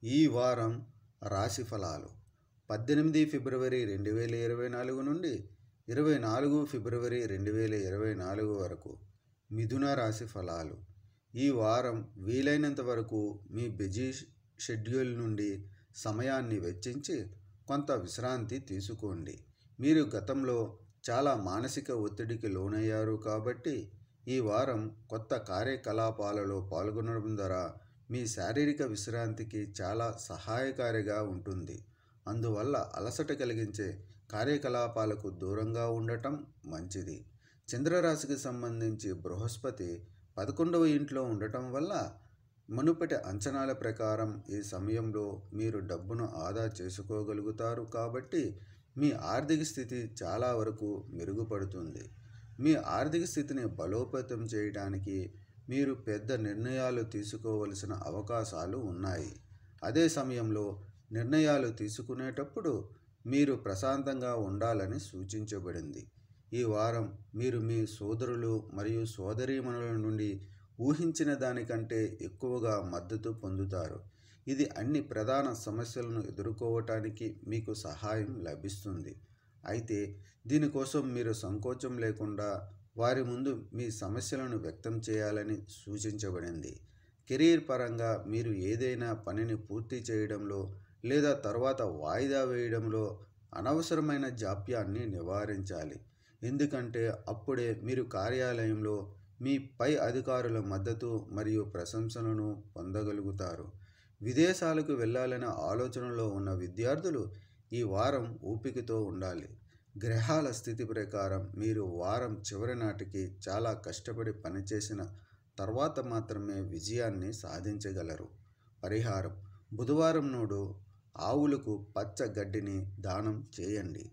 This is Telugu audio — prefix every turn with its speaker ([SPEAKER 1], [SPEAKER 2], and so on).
[SPEAKER 1] ఈ వారం రాశి ఫలాలు 18 ఫిబ్రవరి 2024 నుండి 24 ఫిబ్రవరి 2024 వరకు మిథున రాశి ఫలాలు. ఈ వారం వీలైనంత వరకు మీ బిజీ షెడ్యూల్ నుండి సమయాన్ని వెచ్చించి కొంత విశ్రాంతి తీసుకోండి. మీరు గతంలో చాలా మానసిక ఒత్తిడికి లోనయ్యారు కాబట్టి ఈ వారం కొత్త కార్యకలాపాలలో పాల్గొనడం ద్వారా మీ శారీరక విశ్రాంతికి చాలా సహాయకారిగా ఉంటుంది. అందువల్ల అలసట కలిగించే కార్యకలాపాలకు దూరంగా ఉండటం మంచిది. చంద్రరాశికి సంబంధించి బృహస్పతి 11వ ఇంట్లో ఉండటం వల్ల మునుపటి అంచనాల ప్రకారం ఈ సమయంలో మీరు డబ్బును ఆదా చేసుకోగలుగుతారు కాబట్టి మీ ఆర్థిక స్థితి చాలా వరకు మెరుగుపడుతుంది. మీ ఆర్థిక స్థితిని బలోపేతం చేయడానికి మీరు పెద్ద నిర్ణయాలు తీసుకోవలసిన అవకాశాలు ఉన్నాయి. అదే సమయంలో నిర్ణయాలు తీసుకునేటప్పుడు మీరు ప్రశాంతంగా ఉండాలని సూచించబడింది. ఈ వారం మీరు మీ సోదరులు మరియు సోదరీమణుల నుండి ఊహించిన దానికంటే ఎక్కువగా మద్దతు పొందుతారు. ఇది అన్ని ప్రధాన సమస్యలను ఎదుర్కోవటానికి మీకు సహాయం లభిస్తుంది. అయితే దీనికోసం మీరు సంకోచం లేకుండా వారి ముందు మీ సమస్యలను వ్యక్తం చేయాలని సూచించబడింది. కెరీర్ పరంగా మీరు ఏదైనా పనిని పూర్తి చేయడంలో లేదా తర్వాత వాయిదా వేయడంలో అనవసరమైన జాప్యాన్ని నివారించాలి. ఎందుకంటే అప్పుడే మీరు కార్యాలయంలో మీ పై అధికారుల మద్దతు మరియు ప్రశంసలను పొందగలుగుతారు. విదేశాలకు వెళ్ళాలనే ఆలోచనలో ఉన్న విద్యార్థులు ఈ వారం ఓపికతో ఉండాలి. గ్రహాల స్థితి ప్రకారం మీరు వారం చివరి నాటికి చాలా కష్టపడి పనిచేసిన తర్వాత మాత్రమే విజయాన్ని సాధించగలరు. పరిహారం: బుధవారం నాడు ఆవులకు పచ్చ గడ్డిని దానం చేయండి.